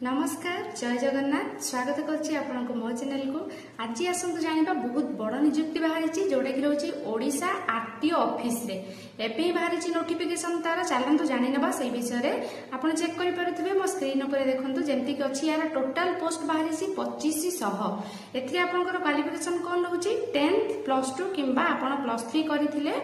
नमस्कार जय जगन्नाथ स्वागत करछि आपनको मो चैनल को। आज आसंतु जानिबा बहुत बड़ नियुक्ति बाहरी जोटा कि रोची ओडिशा आरटीओ ऑफिस रे एबे बाहरी नोटिफिकेशन तार चलंतु जानि नबा से विषय रे आपण चेक करि पारुथिबे मो स्क्रीन ऊपर देखंतु जेंति कि अछि यार टोटल पोस्ट बाहरी 2500 एथि आपनकर क्वालिफिकेशन कोन रहउची 10th +2 किंबा आपण +3 करिथिले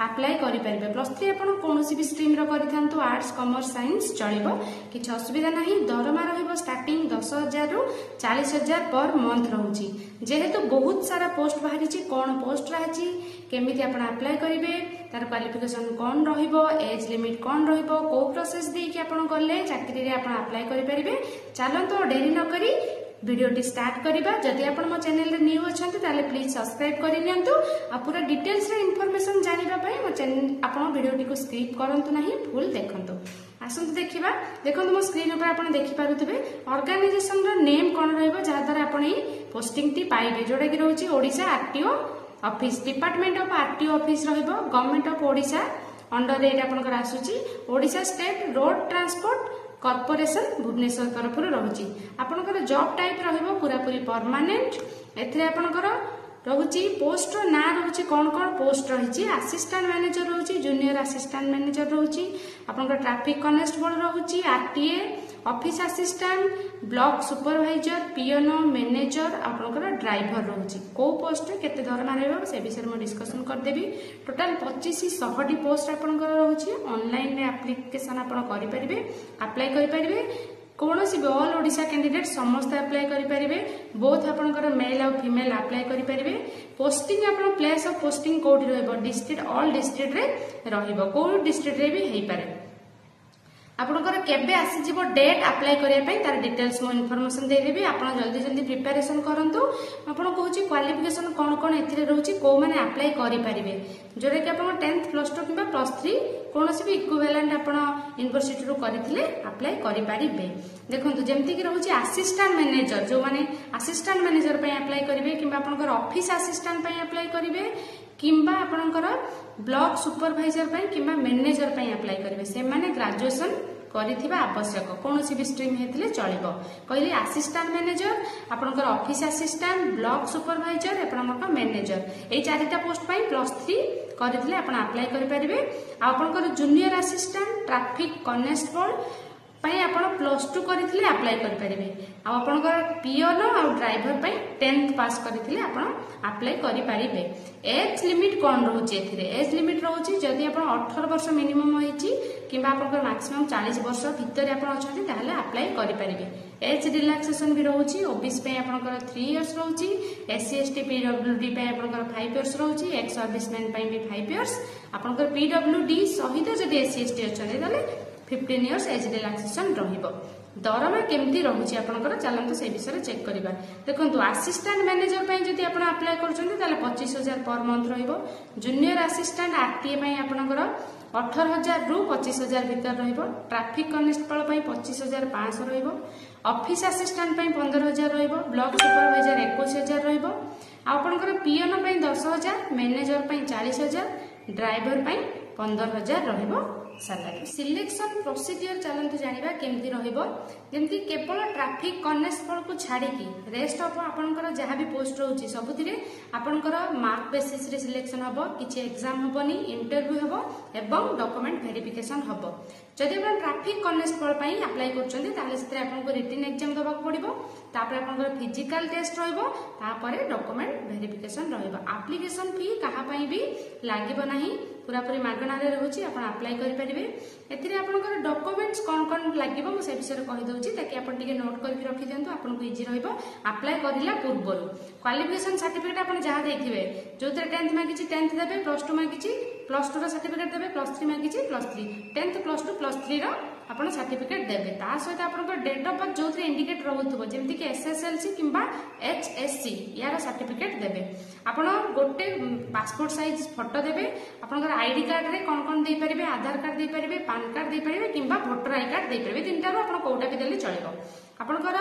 अप्लाई करि परिबे। +3 आपण कोनोसी भी स्ट्रीम रो करिथांतु आर्ट्स कॉमर्स साइंस चलिबो किछ असुविधा नाही। दरमा रहिबो स्टार्टिंग 10,000 रु 40,000 पर मंथ रहउची। जेहेतु बहुत सारा पोस्ट बाहरी कौन पोस्ट रही केमिति आपण अप्लाई करिवे तार क्वालिफिकेशन कौन रहिबो एज लिमिट कौन रहिबो को प्रोसेस दे कि आपण गले चाकरी रे आपण अप्लाई करि परिबे। चलंतो देरी न करी वीडियोटी स्टार्ट करिबा। जदि आपण मो चैनल रे न्यू अछंती ताले प्लीज सब्सक्राइब करि नियंतु आ पूरा डिटेल्स रे इंफॉर्मेशन जानिबा पई मो चैनल आपण वीडियोटी को स्किप करंतु नाही फुल देखंतु। आसंतु देखिबा देखंतु मो स्क्रीन ऊपर आपण देखि पारुथिबे ऑर्गेनाइजेशन रो नेम कोन रहइबो जहा द्वारा आपण ई पोस्टिंग टी पाइबे जोटा कि रहउची Odisha RTO office department of RTO office रहइबो गवर्नमेंट ऑफ ओडिशा अंडर रे आपनकर आसुची Odisha state road transport corporation Bhubaneswar तरफ रहुची। आपनकर जॉब टाइप रहइबो पूरा पूरी परमानेंट। एथरे आपनकर रहुची पोस्ट ना रहुची कौन कौन पोस्ट रही असिस्टेंट मैनेजर रहुची जूनियर असिस्टेंट मैनेजर रहुची आपनकर ट्रैफिक कॉन्स्टेबल रहुची RTA office assistant block supervisor PNO manager आपनकर ड्राइवर रहुची। को पोस्ट केते दरमा रहबो से विषय में डिस्कशन कर देबी। टोटल 2500 पोस्ट आपनकर रहुची। ऑनलाइन रे एप्लीकेशन आपण करि परिबे अप्लाई करि परिबे। कौन सी भी ऑल ओडिशा कैंडिडेट समस्त अप्लाई करि परिबे। बोथ आपनकर मेल और फीमेल अप्लाई करि परिबे। पोस्टिंग आपन प्लेस ऑफ पोस्टिंग कोठी रहइबो डिस्ट्रिक्ट ऑल डिस्ट्रिक्ट रे रहइबो को डिस्ट्रिक्ट रे भी हेई पारे। आपनकर केबे आसी जिवो डेट अप्लाई करिया पई तार डिटेल्स मो इन्फॉर्मेशन दे देबी। आपण जल्दी जल्दी प्रिपरेशन करंतु। आपण कहूची क्वालिफिकेशन कोन कोन एथिरे रहउची को माने अप्लाई करि परिबे जोरे कि आपण 10th +2 किबा +3 कोनोसी भी इक्विवेलेंट आपण यूनिवर्सिटी रो करिथिले अप्लाई करि परिबे। देखंतु जेमति कि रहउची असिस्टेंट मैनेजर जो माने असिस्टेंट मैनेजर पई अप्लाई करिवे किबा आपनकर ऑफिस असिस्टेंट पई अप्लाई करिवे किंबा आपनकर ब्लॉक सुपरवाइजर पई किंबा मैनेजर पई अप्लाई करिवे से माने ग्रेजुएशन करिथिबा आवश्यक कोनोसी भी स्ट्रीम हेतिले चलिबो। कहली असिस्टेंट मैनेजर आपनकर ऑफिस असिस्टेंट ब्लॉक सुपरवाइजर आपनकर मैनेजर एई चारिटा पोस्ट पई +3 करिथिले आपण अप्लाई करि परिबे। आपनकर जूनियर असिस्टेंट ट्रैफिक कॉन्स्टेबल पई आपण +2 करिथिले अप्लाई करि परिबे। आपनकर पीएनओ और ड्राइवर पई 10th पास करिथिले आपण अप्लाई करि परिबे। एज लिमिट कोन रहउची एथिरे एज लिमिट रहउची जदि आपण 18 वर्ष मिनिमम होईची किंबा आपनकर मैक्सिमम 40 वर्ष भीतर आपण अछंती ताहले अप्लाई करि परिबे। एज रिलैक्सेशन भी रहउची ओबीसी पे आपनकर 3 इयर्स रहउची एससी एसटी पीडब्ल्यूडी पे आपनकर 5 इयर्स रहउची एक्स सर्विसमैन पे भी 5 इयर्स आपनकर पीडब्ल्यूडी सहित जदि एससी एसटी अछंती ताले 15 इयर्स एज रिलैक्सेशन रहिबो। दरमा केमती रहउची आपनकर चलंतु से विषय चेक करिबा। देखंतु असिस्टेंट मैनेजर पई जदि आपण अप्लाई करछंती ताले 25,000 पर मंथ रहिबो। जूनियर असिस्टेंट आरटीए पई आपनकर 18,000 रु 25,000 भीतर रहिबो। ट्रैफिक कॉन्स्टेबल पई 25,500 रहिबो। ऑफिस असिस्टेंट पई 15,000 रहिबो। ब्लॉक सुपरवाइजर 21,000 रहिबो। आपनकर पीएनओ पई 10,000 मैनेजर पई 40,000 ड्राइवर पई 15,000 रहिबो। सैलरी सिलेक्शन प्रोसीजर चलंतु जानिबा केमती रहिबो। जेमती केवल ट्रैफिक कॉन्स्टेबल को छाड़ी की रेस्ट ऑफ आपनकर जहां भी पोस्ट रहउची सबुतिरे आपनकर मार्क बेसिस रे सिलेक्शन हबो। किछि एग्जाम हबोनी इंटरव्यू हबो एवं डॉक्यूमेंट वेरिफिकेशन हबो। जदि आपण ट्रैफिक कॉन्स्टेबल पई अप्लाई करछन्ती ताले सेते आपनको रिटन एग्जाम दबाक पड़िबो तापर आपनकर फिजिकल टेस्ट रहइबो तापर डॉक्यूमेंट वेरिफिकेशन रहइबो। एप्लीकेशन फी कहा पई भी लागिबो नाही पूरा पूरी मागणा रे रहउची आपण अप्लाई करि परिबे। एथिरे आपनकर डॉक्यूमेंट्स कोन कोन लागिबो म से विषय कहि दउची ताकि आपण टिके नोट करके रखि दियंतु आपनको इजी रहइबो अप्लाई करिला पूर्वरु। क्वालिफिकेशन सर्टिफिकेट आपण जहा देखिबे जोते 10th मागिची 10th देबे +2 मागिची +2 रो सर्टिफिकेट देबे +3 मागिची +3 10th +2 +3 रो आपण सर्टिफिकेट देबे। ता सहित आपनकर डेट ऑफ बर्थ जोते इंडिकेट रहउथबो जेमति कि एसएसएलसी किंबा एचएससी यार सर्टिफिकेट देबे। आपण गोटे पासपोर्ट साइज फोटो देबे। आपनकर आईडी कार्ड रे कोन कोन दे परिबे आधार कार्ड दे परिबे पैन कार्ड दे परिबे किंबा वोटर आई कार्ड दे परिबे। तीनटा रो आपण कोटा भी देले चलिबो। आपनकर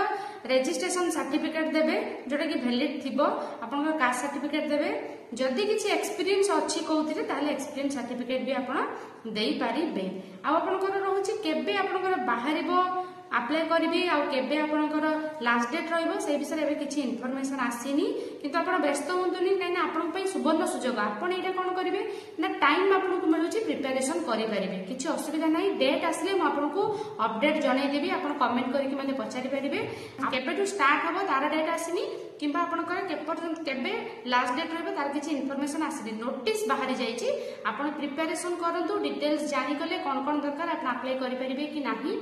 रजिस्ट्रेशन सर्टिफिकेट देबे जोटा कि वैलिड थिबो। आपनकर कास्ट सर्टिफिकेट देबे। जदि किछि एक्सपीरियंस अछि कोउथिरे ताले एक्सपीरियंस सर्टिफिकेट भी आपण देई परिबे। आ आपनकर रहउची केबे आपनकर बाहरिबो ଆପ୍ଲାଏ କରିବେ ଆଉ କେବେ ଆପଣଙ୍କର ଲାଷ୍ଟ ଡେଟ୍ ରହିବ ସେ ବିଷୟରେ ଏବେ କିଛି ଇନଫର୍ମେସନ ଆସିନି, କିନ୍ତୁ ଆପଣ ବ୍ୟସ୍ତ ହୁଅନ୍ତୁନି, କାହିଁକିନା ଆପଣଙ୍କ ପାଇଁ ସୁବର୍ଣ୍ଣ ସୁଯୋଗ। ଆପଣ ଏଇଟା କଣ କରିବେ ନା ଟାଇମ ଆପଣଙ୍କୁ ମିଳୁଛି ପ୍ରିପାରେସନ କରିପାରିବେ, କିଛି ଅସୁବିଧା ନାହିଁ। ଡେଟ୍ ଆସିଲେ ମୁଁ ଆପଣଙ୍କୁ ଅପଡେଟ୍ ଜଣେଇଦେବି, ଆପଣ କମେଣ୍ଟ କରିକି ମୋତେ ପଚାରି ପାରିବେ। କେବେଠୁ ଷ୍ଟାର୍ଟ ହବ ତାର ଡେଟ୍ ଆସିନି, କିମ୍ବା ଆପଣଙ୍କର କେବେ ଲାଷ୍ଟ ଡେଟ୍ ରହିବ ତାର କିଛି ଇନଫର୍ମେସନ ଆସିନି। ନୋଟିସ୍ ବାହାରି ଯାଇଛି, ଆପଣ ପ୍ରିପାରେସନ କରନ୍ତୁ। ଡିଟେଲ୍ସ ଜାଣିଗଲେ କଣ କଣ ଦରକାର ଆପଣ ଆପ୍ଲାଏ କରିପାରିବେ କି ନାହିଁ,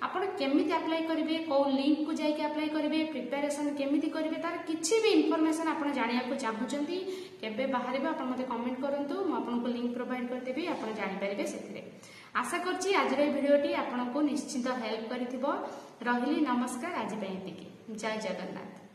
ଆପଣ କେମିତି ଆପ୍ଲାଏ କରିବେ, କୋଉ ଲିଙ୍କକୁ ଯାଇକି ଆପ୍ଲାଏ କରିବେ, ପ୍ରିପାରେସନ କେମିତି କରିବେ, ତାର କିଛି ବି ଇନଫର୍ମେସନ ଆପଣ ଜାଣିବାକୁ ଚାହୁଁଛନ୍ତି କେବେ ବାହାରିବ ଆପଣ ମୋତେ କମେଣ୍ଟ କରନ୍ତୁ, ମୁଁ ଆପଣଙ୍କୁ ଲିଙ୍କ ପ୍ରୋଭାଇଡ କରିଦେବି, ଆପଣ ଜାଣିପାରିବେ ସେଥିରେ। ଆଶା କରୁଛି ଆଜିର ଏହି ଭିଡ଼ିଓଟି ଆପଣଙ୍କୁ ନିଶ୍ଚିତ ହେଲ୍ପ କରିଥିବ। ରହିଲି, ନମସ୍କାର, ଆଜି ପାଇଁ ଏତିକି। ଜୟ ଜଗନ୍ନାଥ।